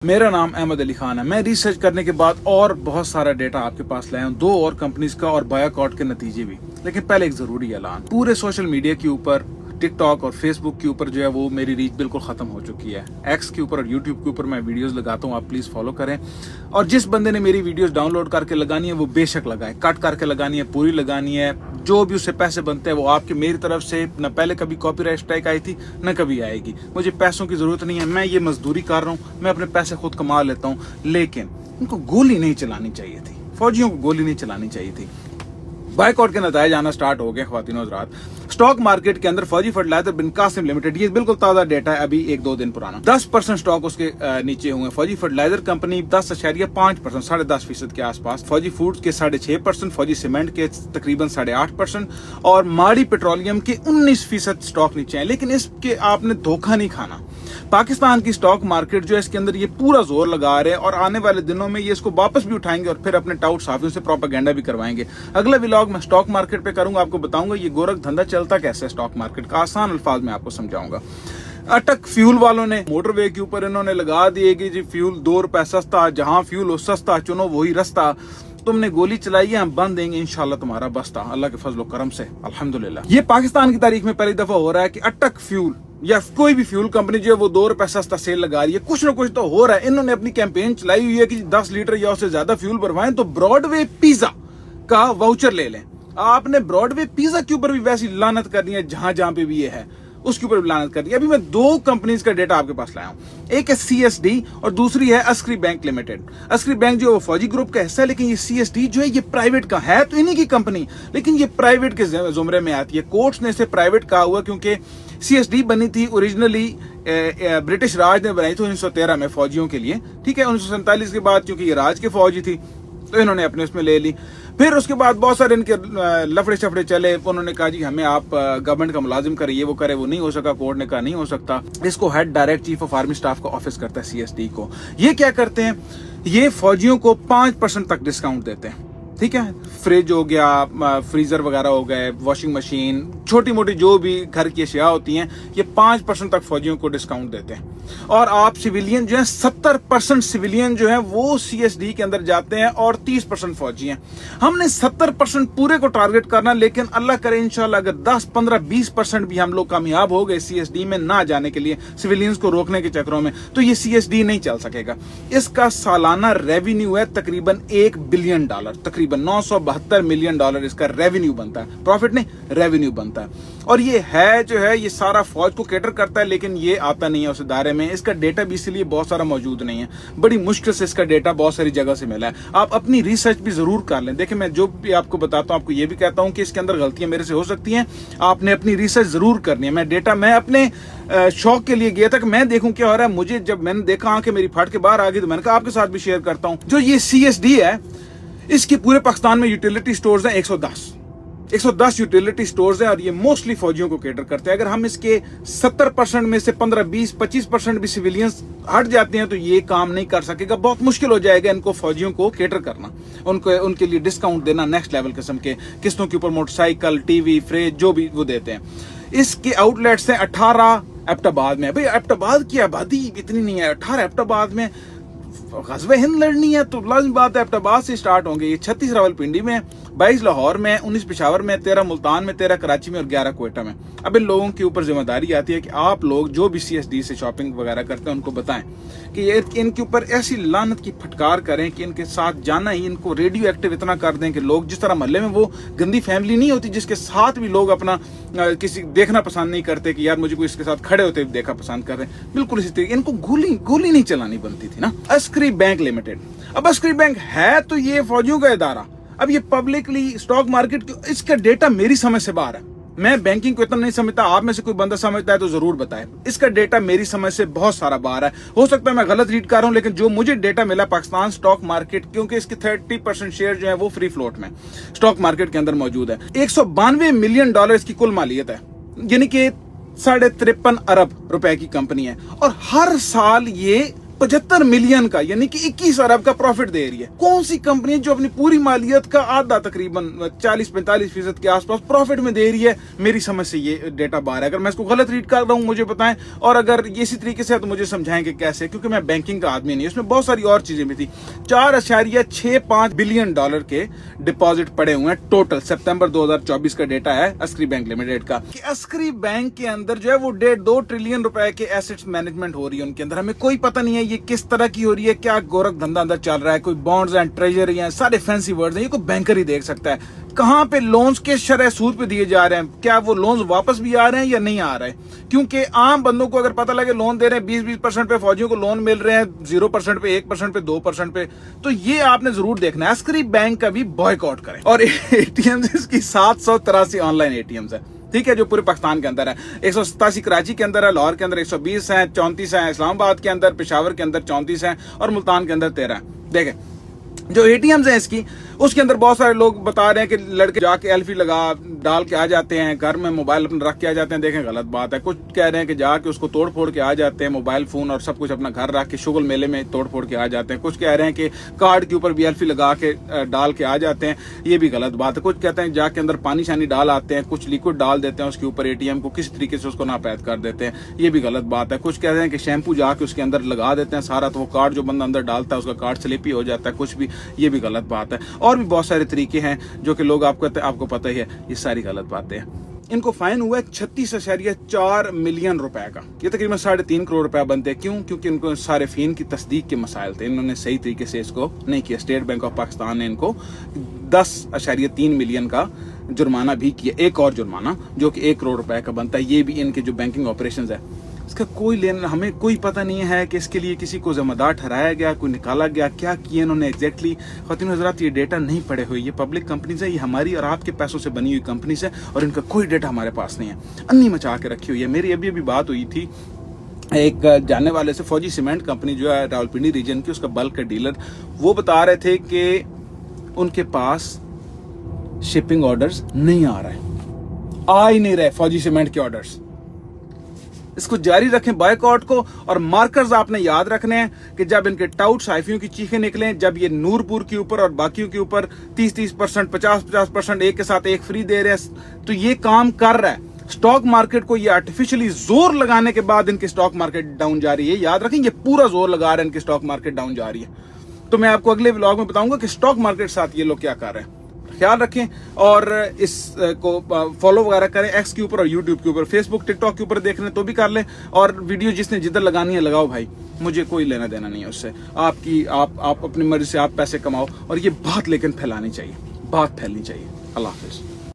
मेरा नाम अहमद अली खान है। मैं रिसर्च करने के बाद और बहुत सारा डेटा आपके पास लाया हूँ, 2 और कंपनीज का और बायकॉट के नतीजे भी। लेकिन पहले एक जरूरी ऐलान, पूरे सोशल मीडिया के ऊपर, टिकटॉक और फेसबुक के ऊपर जो है वो मेरी रीच बिल्कुल खत्म हो चुकी है। एक्स के ऊपर और यूट्यूब के ऊपर मैं वीडियोस लगाता हूँ, आप प्लीज फॉलो करें। और जिस बंदे ने मेरी वीडियोस डाउनलोड करके लगानी है वो बेशक लगाए, कट करके लगानी है, पूरी लगानी है, जो भी उससे पैसे बनते हैं वो आपके, मेरी तरफ से न पहले कभी कॉपीराइट स्ट्राइक आई थी न कभी आएगी। मुझे पैसों की जरूरत नहीं है, मैं ये मजदूरी कर रहा हूँ, मैं अपने पैसे खुद कमा लेता हूँ। लेकिन उनको गोली नहीं चलानी चाहिए थी, फौजियों को गोली नहीं चलानी चाहिए थी। बायकॉट के नतायज आना स्टार्ट हो गए ख्वातीन और हज़रात। स्टॉक मार्केट के अंदर फौजी फर्टिलाइजर बिन कासिम लिमिटेड, ये बिल्कुल ताजा डेटा है, अभी 1-2 दिन पुराना, 10% स्टॉक उसके नीचे हुए। फौजी फर्टिलाइजर कंपनी 10.5%, 10.5% के आसपास। फौजी फूड्स के 6.5%, फौजी सीमेंट के तकरीबन 8.5% और माड़ी पेट्रोलियम के 19% स्टॉक नीचे है। लेकिन इसके आपने धोखा नहीं खाना। पाकिस्तान की स्टॉक मार्केट जो है इसके अंदर ये पूरा जोर लगा रहे हैं और आने वाले दिनों में ये इसको वापस भी उठाएंगे और फिर अपने टाउट साफियों से प्रोपेगेंडा भी करवाएंगे। अगला व्लॉग मैं स्टॉक मार्केट पे करूंगा, आपको बताऊंगा ये गोरख धंधा चलता कैसे है स्टॉक मार्केट का, आसान अल्फाज में आपको समझाऊंगा। अटक फ्यूल वालों ने मोटरवे के ऊपर इन्होंने लगा दिए कि जी फ्यूल 2 रुपए सस्ता, जहां फ्यूल हो सस्ता चुनो वही रास्ता। तुमने गोली चलाई है, हम बंद देंगे इंशाल्लाह तुम्हारा बस्ता, अल्लाह के फजल करम से, अल्हम्दुलिल्लाह। ये पाकिस्तान की तारीख में पहली दफा हो रहा है कि अटक फ्यूल या कोई भी फ्यूल कंपनी जो है वो 2 रुपए सस्ता सेल लगा रही है। कुछ ना कुछ तो हो रहा है। इन्होंने अपनी कैंपेन चलाई हुई है कि 10 लीटर या उससे ज्यादा फ्यूल भरवाएं तो ब्रॉडवे पिज्जा का वाउचर ले लें। आपने ब्रॉडवे पिज्जा के ऊपर भी वैसी लानत करनी है, जहां जहां पे भी ये है उसके ऊपर भी लानत करनी है। अभी मैं 2 कंपनीज का डेटा आपके पास लाया हूं, एक है CSD और दूसरी है Askari bank limited. Askari bank जो है वो फौजी ग्रुप का हिस्सा है, लेकिन ये CSD जो है ये प्राइवेट का है, तो इन्हीं की कंपनी, लेकिन ये प्राइवेट के जुमरे में आती है। कोर्ट्स ने इसे प्राइवेट कहा हुआ क्योंकि CSD बनी थी ओरिजिनली ब्रिटिश राज ने बनाई थी 1913 में फौजियों के लिए, ठीक है। 1947 के बाद क्योंकि ये राज के फौजी थी तो इन्होंने अपने उसमें ले ली। फिर उसके बाद बहुत सारे इनके लफड़े शफड़े चले, उन्होंने कहा जी हमें आप गवर्नमेंट का मुलाजिम करे, ये वो करे, वो नहीं हो सका। कोर्ट ने कहा नहीं हो सकता। इसको head direct chief of army staff का ऑफिस करता है CSD को। ये क्या करते हैं, ये फौजियों को 5% तक डिस्काउंट देते हैं, ठीक है। फ्रिज हो गया, फ्रीजर वगैरह हो गए, वॉशिंग मशीन, छोटी मोटी जो भी घर की अशिया होती हैं, ये 5% तक फौजियों को डिस्काउंट देते हैं। और आप सिविलियन जो है 70% सिविलियन जो है वो CSD के अंदर जाते हैं और 30% फौजी हैं। हमने 70% पूरे को टारगेट करना, लेकिन अल्लाह करे इंशाल्लाह अगर 10, 15, 20% भी हम लोग कामयाब हो गए CSD में ना जाने के लिए, सिविलियंस को रोकने के चक्करों में, तो ये CSD नहीं चल सकेगा। इसका सालाना रेवेन्यू है तकरीबन $1 बिलियन, तकरीबन $972 मिलियन इसका रेवेन्यू बनता है, प्रॉफिट नहीं रेवेन्यू बनता है। और ये है जो है ये सारा फौज को कैटर करता है, लेकिन ये आता नहीं है उस दायरे में। इसका डेटा भी इसलिए बहुत सारा मौजूद नहीं है, बड़ी मुश्किल से इसका डेटा बहुत सारी जगह से मिला है। आप अपनी रिसर्च भी जरूर कर लें। देखिए मैं जो भी आपको बताता हूं, आपको ये भी कहता हूं कि इसके अंदर गलतियां मेरे से हो सकती हैं, आपने अपनी रिसर्च जरूर करनी है। मैं अपने शौक के लिए गया था कि मैं देखूं क्या हो रहा है। मुझे जब मैंने देखा आंखें मेरी फाट के बाहर आ गई, तो मैंने कहा आपके साथ भी शेयर करता हूं। जो ये CSD है, इसके पूरे पाकिस्तान में यूटिलिटी स्टोर्स हैं 110 यूटिलिटी स्टोर्स हैं और ये मोस्टली फौजियों को कैटर करते हैं। अगर हम इसके 70% में से 15, 20, 25% भी सिविलियंस हट जाते हैं तो ये काम नहीं कर सकेगा। बहुत मुश्किल हो जाएगा इनको फौजियों को कैटर करना, उनके लिए डिस्काउंट देना, नेक्स्ट लेवल किस्म के किस्तों के ऊपर मोटरसाइकिल, टीवी, फ्रिज जो भी वो देते हैं। इसके आउटलेट्स हैं 18 एबटाबाद में। भाई एबटाबाद की आबादी इतनी नहीं है, 18 एबटाबाद में ग़ज़वे हिंद लड़नी है तो लाज़िम बात है एबटाबाद से स्टार्ट होंगे। ये 36 रावलपिंडी में, 22 लाहौर में, 19 पेशावर में, 13 मुल्तान में, 13 कराची में और 11 क्वेटा में। अब इन लोगों के ऊपर जिम्मेदारी आती है कि आप लोग जो भी CSD से शॉपिंग वगैरह करते हैं उनको बताएं कि ये इनके ऊपर ऐसी लानत की फटकार करें कि इनके साथ जाना ही, इनको रेडियो एक्टिव इतना कर दें कि लोग, जिस तरह मोहल्ले में वो गंदी फैमिली नहीं होती जिसके साथ भी लोग अपना किसी देखना पसंद नहीं करते कि यार मुझे कोई इसके साथ खड़े होते देखा पसंद कर रहे हैं, बिल्कुल इसी तरीके इनको गोली नहीं चलानी बनती थी ना। अस्करी बैंक लिमिटेड, अब अस्करी बैंक है तो ये फौजियों का इदारा, अब ये पब्लिकली स्टॉक मार्केट, इसका डेटा मेरी समझ से बाहर है। मैं बैंकिंग को इतना नहीं समझता, आप में से कोई बंदा समझता है तो जरूर बताएं। इसका डेटा मेरी समझ से बहुत सारा बाहर है, हो सकता है मैं गलत रीड कर रहा हूं, लेकिन जो मुझे डेटा मिला पाकिस्तान स्टॉक मार्केट, क्योंकि इसके 30% शेयर जो है वो फ्री फ्लोट में स्टॉक मार्केट के अंदर मौजूद है। $192 मिलियन इसकी कुल मालियत है, यानी कि 53.5 अरब रुपए की कंपनी है। और हर साल ये 75 मिलियन का यानी कि 21 अरब का प्रॉफिट दे रही है। कौन सी कंपनी जो अपनी पूरी मालियत का आधा तकरीबन 40-45% के आसपास प्रॉफिट में दे रही है? मेरी समझ से ये डेटा बाहर है। अगर मैं इसको गलत रीड कर रहा हूं मुझे बताएं, और अगर इसी तरीके से है तो मुझे समझाएं कि कैसे, क्योंकि मैं बैंकिंग का आदमी नहीं, उसमें बहुत सारी और चीजें भी थी। 4.65 बिलियन डॉलर के डिपॉजिट पड़े हुए हैं टोटल। सितंबर 2024 का डेटा है अस्करी बैंक लिमिटेड का। कि अस्करी बैंक के अंदर जो है वो 1.5-2 ट्रिलियन रुपए के एसेट्स मैनेजमेंट हो रही है उनके अंदर। हमें कोई पता नहीं है ये किस तरह की हो रही है, क्या गोरख धंधा अंदर चल रहा है, कोई बॉन्ड्स एंड ट्रेजरी हैं, सारे फैंसी वर्ड्स हैं, ये कोई बैंकर ही देख सकता है। कहां पे लोन्स के शरह सूद पे दिए जा रहे हैं, क्या वो लोन्स वापस भी आ रहे हैं या नहीं आ रहे हैं? क्योंकि आम बंदों को अगर पता लगे लोन दे रहे हैं 20-20% पे, फौजियों को लोन मिल रहे हैं 0% पे, 1% पे, 2% पे, तो ये आपने जरूर देखना है। अस्करी बैंक का भी बॉयकॉट करें। और एटीएम इसकी 783 ऑनलाइन एटीएम है, ठीक है, जो पूरे पाकिस्तान के अंदर है। 187 कराची के अंदर है, लाहौर के अंदर 120 है, 34 है इस्लामाबाद के अंदर, पेशावर के अंदर 34 है और मुल्तान के अंदर 13 है। देखें जो एटीएम्स हैं इसकी, उसके अंदर बहुत सारे लोग बता रहे हैं कि लड़के जाके एल्फी लगा डाल के आ जाते हैं, घर में मोबाइल अपना रख के आ जाते हैं। देखें गलत बात है। कुछ कह रहे हैं कि जाके उसको तोड़ फोड़ के आ जाते हैं, मोबाइल फोन और सब कुछ अपना घर रख के शुगल मेले में तोड़ फोड़ के आ जाते हैं। कुछ कह रहे हैं कि कार्ड के ऊपर भी एल्फी लगा के डाल के आ जाते हैं, ये भी गलत बात है। कुछ कहते हैं जाके अंदर पानी शानी डाल आते हैं, कुछ लिक्विड डाल देते हैं उसके ऊपर, एटीएम को किसी तरीके से उसको नापैद कर देते हैं, ये भी गलत बात है। कुछ कहते हैं कि शैम्पू जाके उसके अंदर लगा देते हैं सारा, तो वो कार्ड जो बंदा अंदर डालता है उसका कार्ड स्लिप ही हो जाता है, कुछ भी, ये भी गलत बात है। और भी बहुत सारे तरीके हैं जो कि लोग आपको पता ही है, ये सारी गलत बातें हैं। इनको फाइन हुआ है 36.4 मिलियन रुपए का, ये तकरीबन 3.5 करोड़ रुपया बनते हैं। क्यों? क्योंकि इनको सारे फीन की तस्दीक के मसाइल थे, इन्होंने सही तरीके से इसको नहीं किया। स्टेट बैंक ऑफ पाकिस्तान ने इनको 10.3 मिलियन का जुर्माना भी किया, एक और जुर्माना जो कि 1 करोड़ रुपए का बनता है। ये भी इनके जो बैंकिंग ऑपरेशंस है इसका कोई लेना, हमें कोई पता नहीं है कि इसके लिए किसी को जिम्मेदार ठहराया गया, कोई निकाला गया, क्या किया इन्होंने एग्जैक्टली। ख़वातीन हज़रात, ये डेटा नहीं पड़े हुए, ये पब्लिक कंपनीज है, ये हमारी और आपके पैसों से बनी हुई कंपनीज है और इनका कोई डेटा हमारे पास नहीं है। अन्नी मचा के रखी हुई है। मेरी अभी बात हुई थी एक जानने वाले से, फौजी सीमेंट कंपनी जो है रावलपिंडी रीजन की, उसका बल्क का डीलर, वो बता रहे थे कि उनके पास शिपिंग ऑर्डर्स नहीं आ रहे, आ ही नहीं रहे फौजी सीमेंट के ऑर्डर्स। इसको जारी रखें बायकॉट को। और मार्कर्स आपने याद रखने हैं कि जब इनके टाउट साइफियों की चीखें निकलें, जब ये नूरपुर के ऊपर और बाकियों के ऊपर 30-30%, 50-50% एक के साथ एक फ्री दे रहे हैं, तो ये काम कर रहा है। स्टॉक मार्केट को ये आर्टिफिशियली जोर लगाने के बाद इनकी स्टॉक मार्केट डाउन जा रही है। याद रखें, ये पूरा जोर लगा रहे हैं, इनकी स्टॉक मार्केट डाउन जा रही है। तो मैं आपको अगले व्लॉग में बताऊंगा कि स्टॉक मार्केट के साथ ये लोग क्या कर रहे हैं। ख्याल रखें और इस को फॉलो वगैरह करें एक्स के ऊपर और यूट्यूब के ऊपर, फेसबुक टिकटॉक के ऊपर देख रहे हैं तो भी कर लें। और वीडियो जिसने जिधर लगानी है लगाओ भाई, मुझे कोई लेना देना नहीं है उससे। आप अपनी मर्जी से आप पैसे कमाओ, और ये बात लेकिन फैलानी चाहिए, बात फैलनी चाहिए। अल्लाह हाफिज।